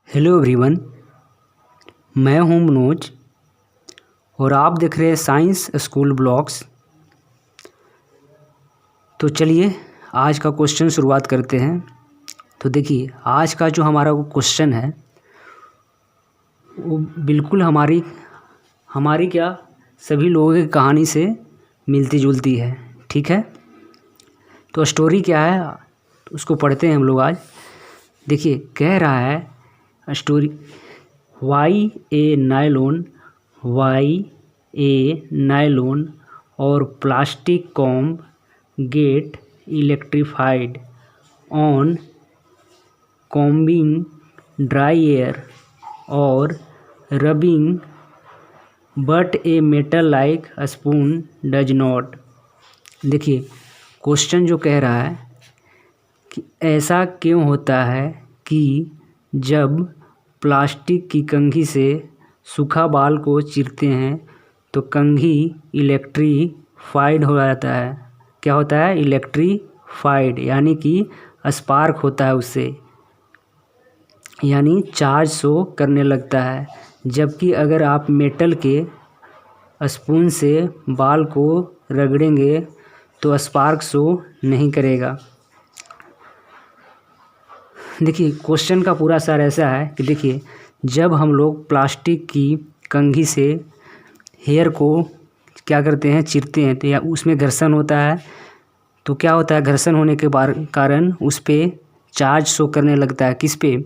Hello everyone, मैं हूं मनोज और आप देख रहे हैं साइंस स्कूल ब्लॉग्स। तो चलिए आज का क्वेश्चन शुरुआत करते हैं। तो देखिए आज का जो हमारा क्वेश्चन है वो बिल्कुल हमारी क्या सभी लोगों की कहानी से मिलती जुलती है। ठीक है, तो स्टोरी क्या है तो उसको पढ़ते हैं हम लोग आज। देखिए कह रहा है स्टोरी, वाई ए नायलॉन और plastic comb get electrified on combing dry air or rubbing, but a metal like a spoon does not। देखिए क्वेश्चन जो कह रहा है कि ऐसा क्यों होता है कि जब प्लास्टिक की कंघी से सूखा बाल को चीरते हैं तो कंघी इलेक्ट्रीफाइड हो जाता है। क्या होता है? इलेक्ट्रीफाइड, यानी कि स्पार्क होता है उससे, यानी चार्ज शो करने लगता है। जबकि अगर आप मेटल के स्पून से बाल को रगड़ेंगे तो स्पार्क शो नहीं करेगा। देखिए क्वेश्चन का पूरा सार ऐसा है कि देखिए जब हम लोग प्लास्टिक की कंघी से हेयर को क्या करते हैं, चीरते हैं, तो या उसमें घर्षण होता है। तो क्या होता है, घर्षण होने के कारण उस पर चार्ज शो करने लगता है। किस पे?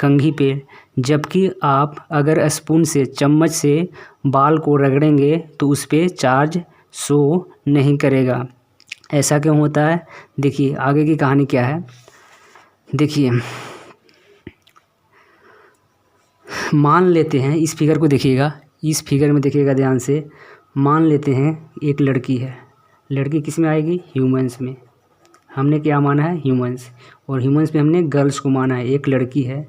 कंघी पे। जबकि आप अगर स्पून से, चम्मच से बाल को रगड़ेंगे तो उस पर चार्ज शो नहीं करेगा। ऐसा क्यों होता है? देखिए आगे की कहानी क्या है। देखिए मान लेते हैं, इस फिगर को देखिएगा, इस फिगर में देखिएगा ध्यान से। मान लेते हैं एक लड़की है। लड़की किस में आएगी? ह्यूमंस में। हमने क्या माना है? ह्यूमंस। और ह्यूमंस में हमने गर्ल्स को माना है। एक लड़की है,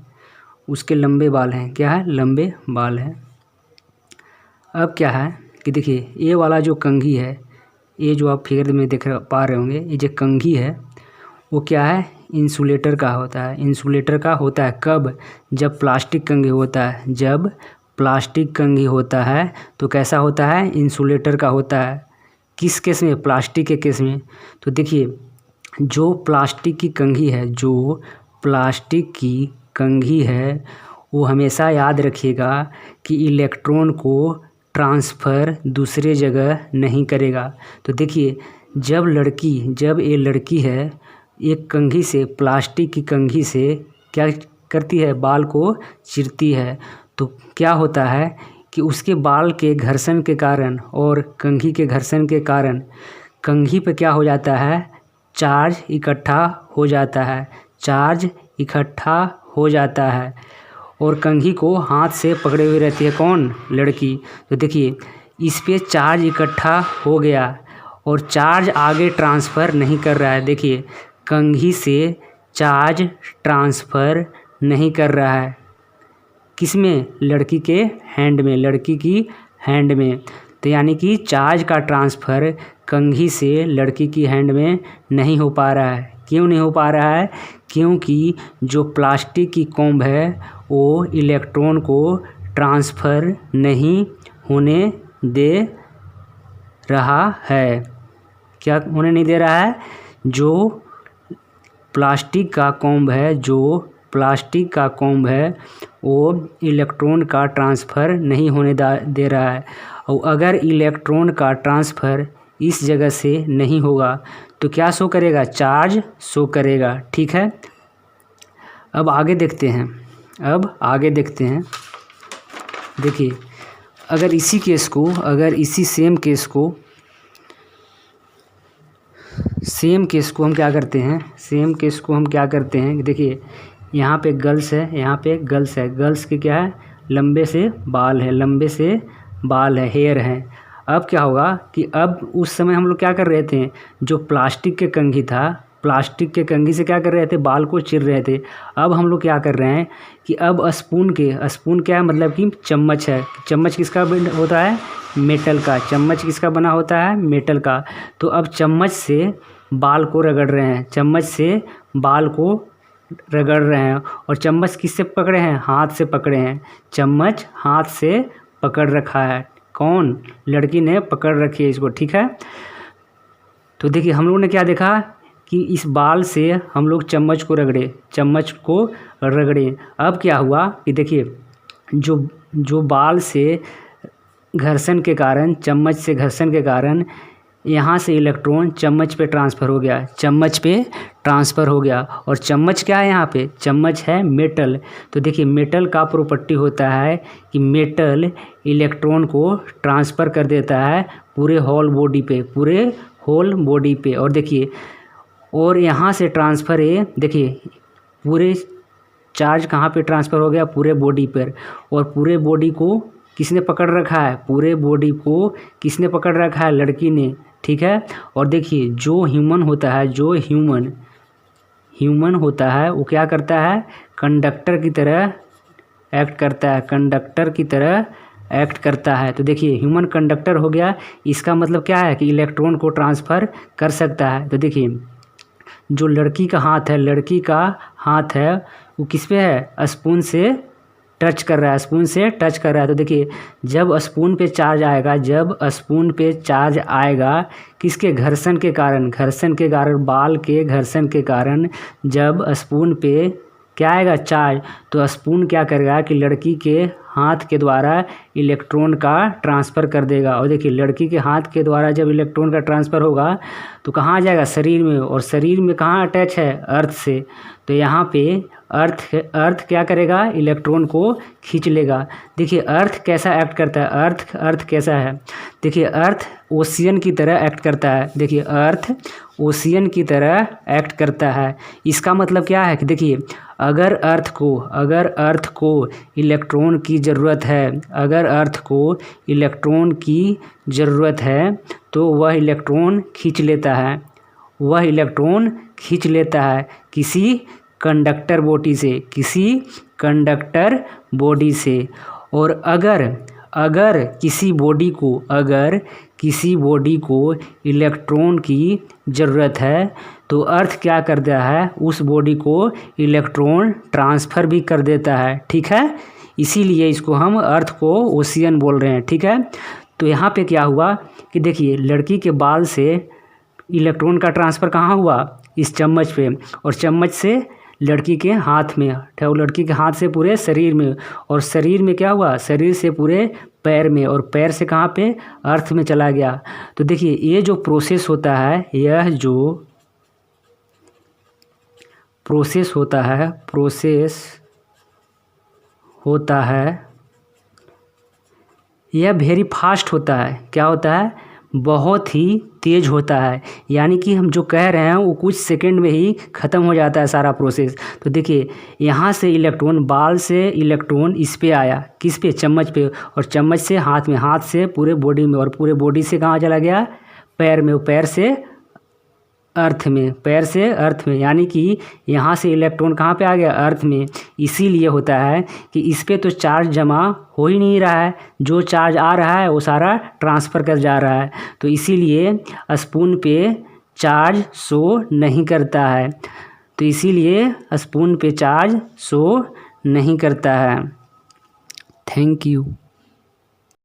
उसके लंबे बाल हैं। क्या है? लंबे बाल हैं। अब क्या है कि देखिए ये वाला जो कंघी है, ये जो आप फिगर में देख पा रहे होंगे, ये जो कंघी है वो क्या है? इंसुलेटर का होता है। इंसुलेटर का होता है कब? जब प्लास्टिक कंघी होता है। जब प्लास्टिक कंघी होता है तो कैसा होता है? इंसुलेटर का होता है। किस केस में? प्लास्टिक के केस में। तो देखिए जो प्लास्टिक की कंघी है, जो प्लास्टिक की कंघी है वो हमेशा याद रखिएगा कि इलेक्ट्रॉन को ट्रांसफ़र दूसरे जगह नहीं करेगा। तो देखिए जब ये लड़की है, एक कंघी से, प्लास्टिक की कंघी से क्या करती है? बाल को चीरती है। तो क्या होता है कि उसके बाल के घर्षण के कारण और कंघी के घर्षण के कारण कंघी पे क्या हो जाता है? चार्ज इकट्ठा हो जाता है। चार्ज इकट्ठा हो जाता है और कंघी को हाथ से पकड़े हुए रहती है। कौन? लड़की। तो देखिए इस पे चार्ज इकट्ठा हो गया और चार्ज आगे ट्रांसफ़र नहीं कर रहा है। देखिए कंघी से चार्ज ट्रांसफ़र नहीं कर रहा है। किस में? लड़की के हैंड में, लड़की की हैंड में। तो यानी कि चार्ज का ट्रांसफ़र कंघी से लड़की की हैंड में नहीं हो पा रहा है। क्यों नहीं हो पा रहा है? क्योंकि जो प्लास्टिक की कॉम्ब है वो इलेक्ट्रॉन को ट्रांसफ़र नहीं होने दे रहा है। क्या होने नहीं दे रहा है? जो प्लास्टिक का कॉम्ब है वो इलेक्ट्रॉन का ट्रांसफ़र नहीं होने दे रहा है। और अगर इलेक्ट्रॉन का ट्रांसफ़र इस जगह से नहीं होगा तो क्या शो करेगा? चार्ज शो करेगा। ठीक है, अब आगे देखते हैं। देखिए अगर इसी सेम केस को हम क्या करते हैं, देखिए यहाँ पे गर्ल्स है, यहाँ पे गर्ल्स है। गर्ल्स के क्या है? लंबे से बाल है, हेयर है। अब क्या होगा कि अब उस समय हम लोग क्या कर रहे थे, जो प्लास्टिक के कंघी था, प्लास्टिक के कंघी से क्या कर रहे थे? बाल को चीर रहे थे। अब हम लोग क्या कर रहे हैं कि अब स्पून क्या है? मतलब कि चम्मच है। चम्मच किसका होता है? मेटल का। चम्मच किसका बना होता है? मेटल का। तो अब चम्मच से बाल को रगड़ रहे हैं, चम्मच से बाल को रगड़ रहे हैं। और चम्मच किससे पकड़े हैं? हाथ से पकड़े हैं। चम्मच हाथ से पकड़ रखा है। कौन? लड़की ने पकड़ रखी है इसको, ठीक है। तो देखिए हम लोगों ने क्या देखा कि इस बाल से हम लोग चम्मच को रगड़े। अब क्या हुआ कि देखिए जो बाल से घर्षण के कारण, चम्मच से घर्षण के कारण यहाँ से इलेक्ट्रॉन चम्मच पे ट्रांसफ़र हो गया। और चम्मच क्या है? यहाँ पे चम्मच है मेटल। तो देखिए मेटल का प्रॉपर्टी होता है कि मेटल इलेक्ट्रॉन को ट्रांसफ़र कर देता है पूरे होल बॉडी पे। और देखिए और यहाँ से ट्रांसफ़र है, देखिए पूरे चार्ज कहाँ पे ट्रांसफ़र हो गया? पूरे बॉडी पर। और पूरे बॉडी को किसने पकड़ रखा है? पूरे बॉडी को किसने पकड़ रखा है? लड़की ने, ठीक है। और देखिए जो ह्यूमन होता है वो क्या करता है? कंडक्टर की तरह एक्ट करता है। तो देखिए ह्यूमन कंडक्टर हो गया। इसका मतलब क्या है कि इलेक्ट्रॉन को ट्रांसफ़र कर सकता है। तो देखिए जो लड़की का हाथ है वो किस पे है? स्पून से टच कर रहा है। तो देखिए जब स्पून पे चार्ज आएगा किसके? घर्षण के कारण, बाल के घर्षण के कारण जब स्पून पे क्या आएगा? चार्ज, तो स्पून क्या करेगा कि लड़की के हाथ के द्वारा इलेक्ट्रॉन का ट्रांसफ़र कर देगा। और देखिए लड़की के हाथ के द्वारा जब इलेक्ट्रॉन का ट्रांसफ़र होगा तो कहाँ आ जाएगा? शरीर में। और शरीर में कहाँ अटैच है? अर्थ से। तो यहाँ पे अर्थ क्या करेगा? इलेक्ट्रॉन को खींच लेगा। देखिए अर्थ कैसा एक्ट करता है? अर्थ कैसा है? देखिए अर्थ ओशियन की तरह एक्ट करता है। इसका मतलब क्या है कि देखिए अगर अर्थ को इलेक्ट्रॉन की ज़रूरत है तो वह इलेक्ट्रॉन खींच लेता है किसी कंडक्टर बॉडी से। और अगर किसी बॉडी को इलेक्ट्रॉन की ज़रूरत है तो अर्थ क्या करता है? उस बॉडी को इलेक्ट्रॉन ट्रांसफ़र भी कर देता है, ठीक है। इसीलिए इसको हम अर्थ को ओशियन बोल रहे हैं, ठीक है। तो यहाँ पे क्या हुआ कि देखिए लड़की के बाल से इलेक्ट्रॉन का ट्रांसफ़र कहाँ हुआ? इस चम्मच पे। और चम्मच से लड़की के हाथ में, लड़की के हाथ से पूरे शरीर में। और शरीर में क्या हुआ? शरीर से पूरे पैर में। और पैर से कहाँ पे? अर्थ में चला गया। तो देखिए ये जो प्रोसेस होता है, यह वेरी फास्ट होता है। क्या होता है? बहुत ही तेज़ होता है। यानी कि हम जो कह रहे हैं वो कुछ सेकंड में ही ख़त्म हो जाता है सारा प्रोसेस। तो देखिए यहाँ से इलेक्ट्रॉन, बाल से इलेक्ट्रॉन इस पे आया, किस पे? चम्मच पे। और चम्मच से हाथ में, हाथ से पूरे बॉडी में। और पूरे बॉडी से कहाँ चला गया? पैर में। पैर से अर्थ में। यानी कि यहाँ से इलेक्ट्रॉन कहाँ पे आ गया? अर्थ में। इसीलिए होता है कि इस पे तो चार्ज जमा हो ही नहीं रहा है, जो चार्ज आ रहा है वो सारा ट्रांसफ़र कर जा रहा है। तो इसीलिए स्पून पे चार्ज शो नहीं करता है। Thank you.